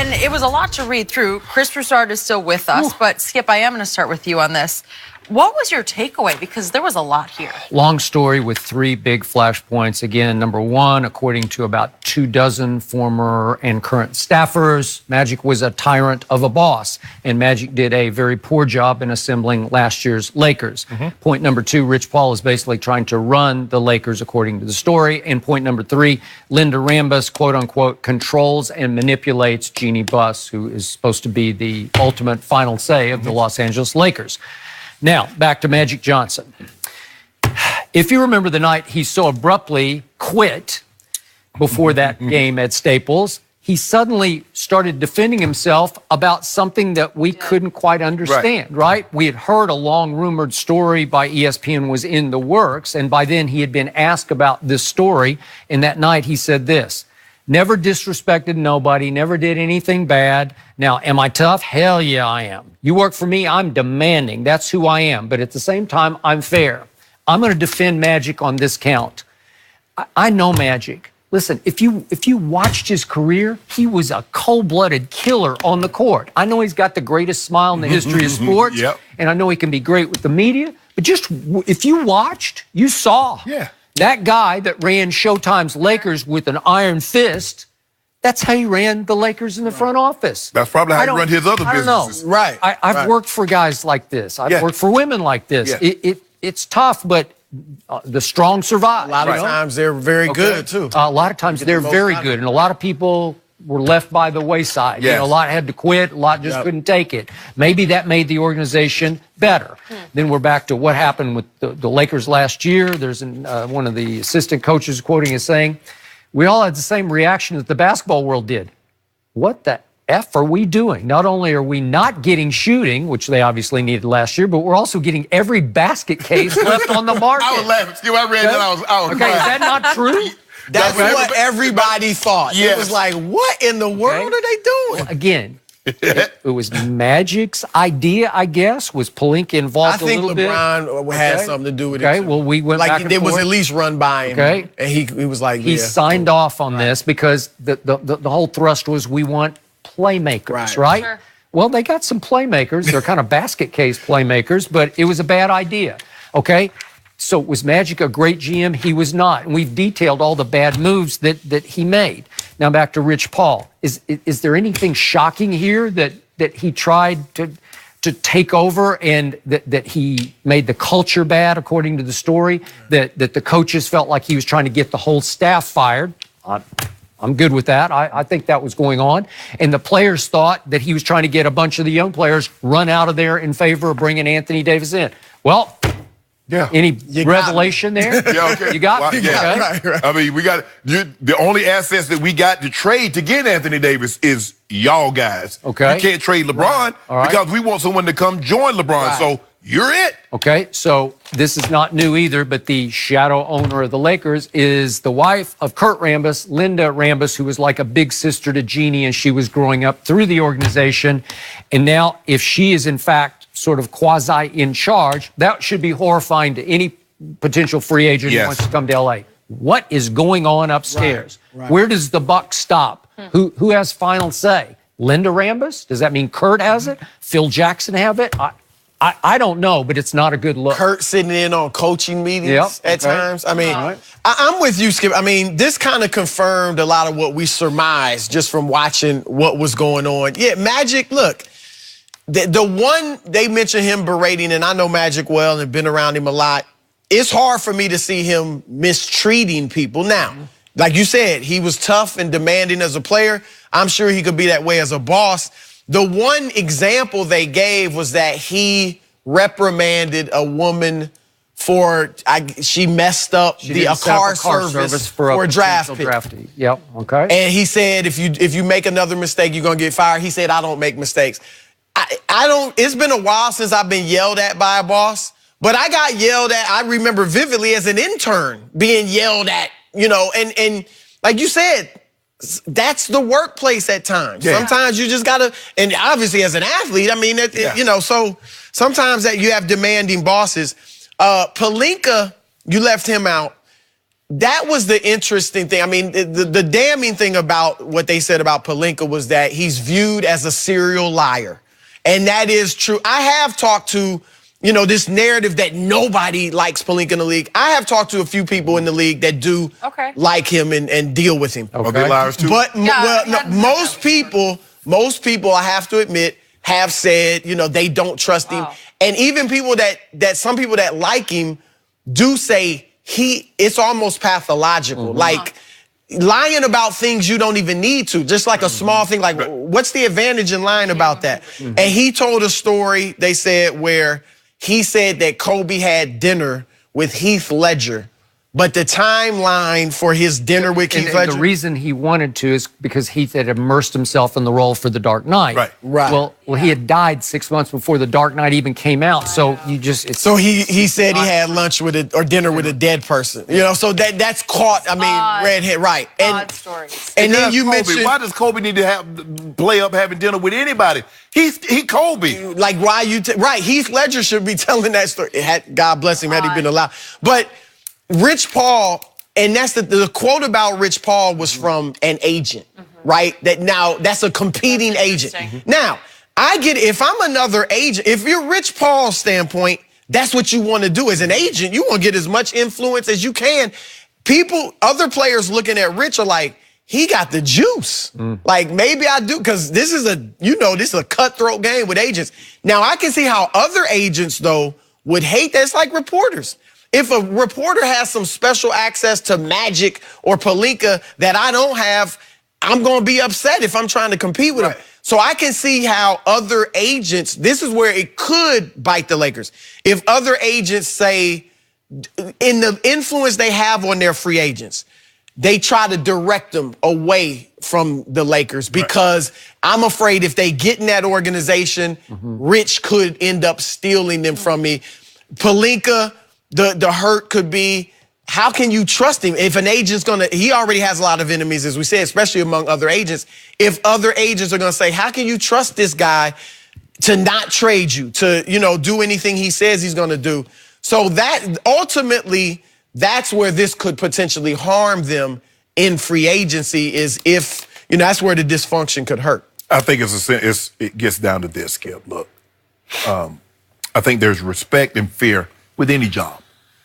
And it was a lot to read through. Chris Broussard is still with us, but Skip, I am going to start with you on this. What was your takeaway? Because there was a lot here. Long story with 3 big flashpoints. Again, number 1, according to about 24 former and current staffers, Magic was a tyrant of a boss, and Magic did a very poor job in assembling last year's Lakers. Point number 2, Rich Paul is basically trying to run the Lakers according to the story. And point number 3, Linda Rambus, quote unquote, controls and manipulates Jeannie Buss, who is supposed to be the ultimate final say of the Los Angeles Lakers. Now, back to Magic Johnson. If you remember the night he so abruptly quit before that game at Staples, he suddenly started defending himself about something that we couldn't quite understand, right? We had heard a long rumored story by ESPN was in the works, and by then he had been asked about this story, and that night he said this: never disrespected nobody, never did anything bad. Now, am I tough? Hell yeah, I am. You work for me, I'm demanding. That's who I am. But at the same time, I'm fair. I'm going to defend Magic on this count. I know Magic. Listen, if you watched his career, he was a cold-blooded killer on the court. I know he's got the greatest smile in the history of sports, and I know he can be great with the media. But just if you watched, you saw. That guy that ran Showtime's Lakers with an iron fist, that's how he ran the Lakers in the front office. That's probably how he run his other businesses. Right. I've worked for guys like this. I've worked for women like this. It's tough, but the strong survive. A lot of times they're very good, too. A lot of times they're very good, and a lot of people were left by the wayside. You know, a lot had to quit, a lot just couldn't take it. Maybe that made the organization better. Then we're back to what happened with the Lakers last year. There's one of the assistant coaches quoting is saying, we all had the same reaction that the basketball world did. What the F are we doing? Not only are we not getting shooting, which they obviously needed last year, but we're also getting every basket case left on the market. I was laughing. Steve, I read that. I was okay, is that not true? That's what everybody thought. It was like, what in the world are they doing? Well, again, it was Magic's idea, I guess. Was Pelinka involved a little bit? I think LeBron had something to do with it. Okay, well, we went back and forth. It was at least run by him. Okay. And he was like, he signed off on this because the whole thrust was we want playmakers, right? Sure. Well, they got some playmakers. They're kind of basket case playmakers, but it was a bad idea, okay? So was Magic a great GM? He was not. And we've detailed all the bad moves that he made. Now back to Rich Paul. Is there anything shocking here that he tried to take over and that he made the culture bad, according to the story, that the coaches felt like he was trying to get the whole staff fired? I'm good with that. I think that was going on. And the players thought that he was trying to get a bunch of the young players run out of there in favor of bringing Anthony Davis in. Well, any revelation there? You got me. Right. I mean, we got the only assets that we got to trade to get Anthony Davis is y'all guys. Okay. We can't trade LeBron because we want someone to come join LeBron. So you're it. Okay, so this is not new either, but the shadow owner of the Lakers is the wife of Kurt Rambis, Linda Rambis, who was like a big sister to Jeannie, and she was growing up through the organization. And now, if she is in fact sort of quasi in charge, that should be horrifying to any potential free agent who wants to come to LA. What is going on upstairs? Where does the buck stop? Who has final say? Linda Rambis? Does that mean Kurt has it? Phil Jackson have it? I don't know, but it's not a good look. Kurt sitting in on coaching meetings at times. I mean, I'm with you, Skip. I mean, this kind of confirmed a lot of what we surmised just from watching what was going on. Yeah, Magic, look, the one they mentioned him berating, and I know Magic well and have been around him a lot. It's hard for me to see him mistreating people. Now, like you said, he was tough and demanding as a player. I'm sure he could be that way as a boss. The one example they gave was that he reprimanded a woman for she messed up a car service for a draft pick. Yep. Okay. And he said, if you make another mistake, you're gonna get fired. He said, I don't make mistakes. I don't. It's been a while since I've been yelled at by a boss, but I got yelled at. I remember vividly as an intern being yelled at. You know, and like you said, that's the workplace at times. Sometimes you just gotta, and obviously as an athlete, I mean, you know, so sometimes that you have demanding bosses. Pelinka, you left him out. that was the interesting thing. I mean, the damning thing about what they said about Pelinka was that he's viewed as a serial liar. And that is true. I have talked to, this narrative that nobody likes Pelinka in the league. I have talked to a few people in the league that do like him and deal with him. Okay. Are they liars too? But most people, I have to admit, have said, they don't trust him. And even people some people that like him do say it's almost pathological. Like lying about things you don't even need to, just like a small thing. Like, what's the advantage in lying about that? And he told a story, they said, where he said that Kobe had dinner with Heath Ledger. But the timeline for his dinner with Heath Ledger... The reason he wanted to is because Heath had immersed himself in the role for The Dark Knight. Right. Well, he had died 6 months before The Dark Knight even came out, so you just... So he said he had lunch with or dinner with a dead person. So that's caught, redhead, right. Odd stories. And then you mentioned... Why does Kobe need to play up having dinner with anybody? He Kobe. Like, why you... Right, Heath Ledger should be telling that story. God bless him, had he been alive. But... Rich Paul, and that's the quote about Rich Paul was from an agent, right? That's a competing agent. Now, I get it. If I'm another agent, if you're Rich Paul's standpoint, that's what you want to do as an agent. You want to get as much influence as you can. Other players looking at Rich are like, he got the juice. Like, maybe I do, because this is a cutthroat game with agents. Now, I can see how other agents, though, would hate that. It's like reporters. If a reporter has some special access to Magic or Pelinka that I don't have, I'm going to be upset if I'm trying to compete with them. So I can see how other agents, this is where it could bite the Lakers. If other agents say, in the influence they have on their free agents, they try to direct them away from the Lakers because I'm afraid if they get in that organization, Rich could end up stealing them from me. Pelinka... The hurt could be, how can you trust him? If an agent's he already has a lot of enemies, as we said, especially among other agents. If other agents are going to say, how can you trust this guy to not trade you, to, do anything he says he's going to do? So that ultimately, that's where this could potentially harm them in free agency, is if, that's where the dysfunction could hurt. I think it gets down to this, Skip. Look, I think there's respect and fear with any job.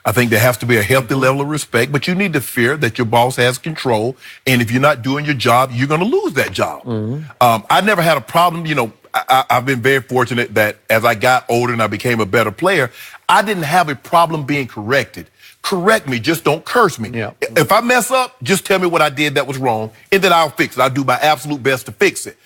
I think there has to be a healthy level of respect, but you need to fear that your boss has control, and if you're not doing your job, you're going to lose that job. I never had a problem. I've been very fortunate that as I got older and I became a better player, I didn't have a problem being corrected. Correct me, just don't curse me. If I mess up, just tell me what I did that was wrong, and then I'll fix it. I'll do my absolute best to fix it.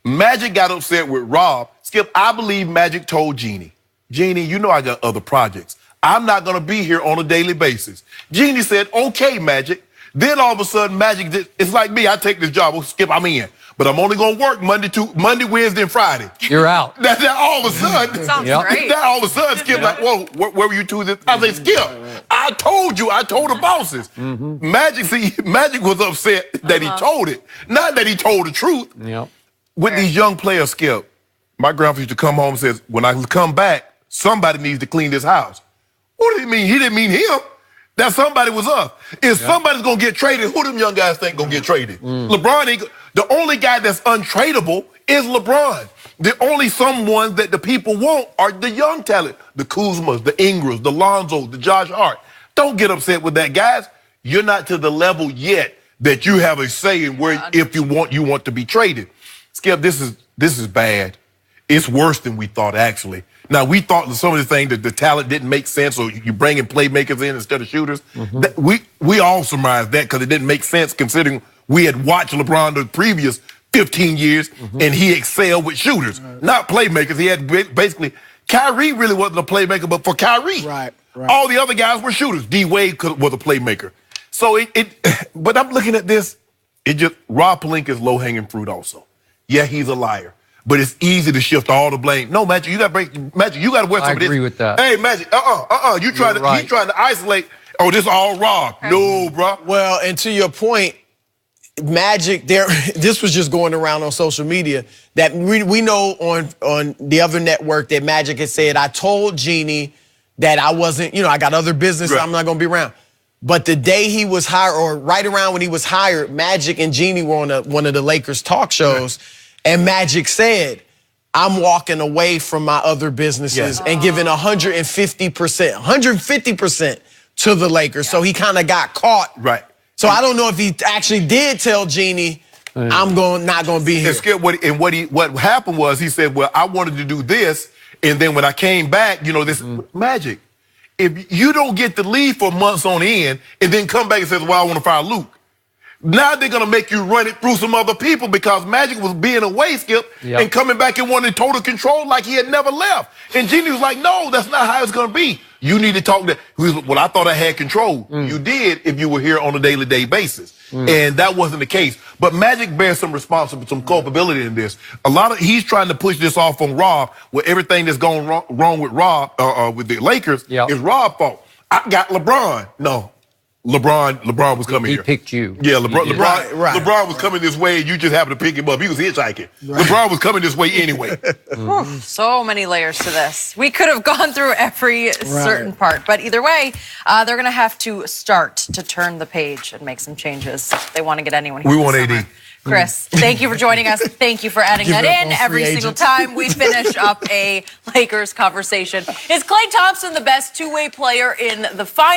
Magic got upset with Rob. Skip, I believe Magic told Jeannie, I got other projects. I'm not going to be here on a daily basis. Jeannie said, okay, Magic. Then all of a sudden, Magic, it's like me. I take this job. Well, Skip, I'm in. But I'm only going to work Monday, Wednesday, and Friday. You're out. That all of a sudden. Sounds great. That all of a sudden, Skip, like, whoa, where were you two? I say, Skip, I told the bosses. Magic was upset that he told it. Not that he told the truth. With these young players, Skip, my grandfather used to come home and says, when I come back, somebody needs to clean this house. What did he mean? He didn't mean him. That somebody was us. If somebody's going to get traded, who them young guys think going to get traded? LeBron ain't. The only guy that's untradeable is LeBron. The only someone that the people want are the young talent. The Kuzmas, the Ingrams, the Lonzos, the Josh Hart. Don't get upset with that, guys. You're not to the level yet that you have a say in where if you want to be traded. Skip, this is bad. It's worse than we thought, actually. Now, we thought some of the things that the talent didn't make sense, or you bringing playmakers in instead of shooters. We all surmised that because it didn't make sense considering we had watched LeBron the previous 15 years and he excelled with shooters, not playmakers. He had basically, Kyrie really wasn't a playmaker, but for Kyrie, all the other guys were shooters. D Wade was a playmaker. So but I'm looking at this, Rob Pelinka is low-hanging fruit also. Yeah, he's a liar. But it's easy to shift all the blame. No, Magic, you got to wear some of this. I agree with that. Hey, Magic, he's trying to isolate. Oh, this all Rob. No, bro. Well, and to your point, Magic, this was just going around on social media that we know on the other network that Magic had said, I told Jeannie that I wasn't, I got other business, I'm not going to be around. But the day he was hired, or right around when he was hired, Magic and Jeannie were on one of the Lakers talk shows, and Magic said, I'm walking away from my other businesses and giving 150% to the Lakers. So he kind of got caught. Right. So I don't know if he actually did tell Jeannie, I'm not going to be here. And Skip, what happened was he said, well, I wanted to do this, and then when I came back, you know, this Magic. If you don't get the lead for months on end and then come back and say, well, I want to fire Luke, now they're going to make you run it through some other people because Magic was being away, Skip, and coming back and wanting total control like he had never left. And Jeannie was like, no, that's not how it's going to be. You need to talk to, well, I thought I had control. You did if you were here on a daily basis. And that wasn't the case. But Magic bears some responsibility, some culpability in this. He's trying to push this off on Rob, where everything that's going wrong with Rob, with the Lakers, is Rob's fault. I got LeBron. No. LeBron was coming here. He picked you. Yeah, LeBron was coming this way, and you just happened to pick him up. He was hitchhiking. LeBron was coming this way anyway. So many layers to this. We could have gone through every certain part, but either way, they're going to have to start to turn the page and make some changes if they want to get anyone here. We want AD. Chris, thank you for joining us. Thank you for adding that in every single time we finish up a Lakers conversation. Is Klay Thompson the best two-way player in the final?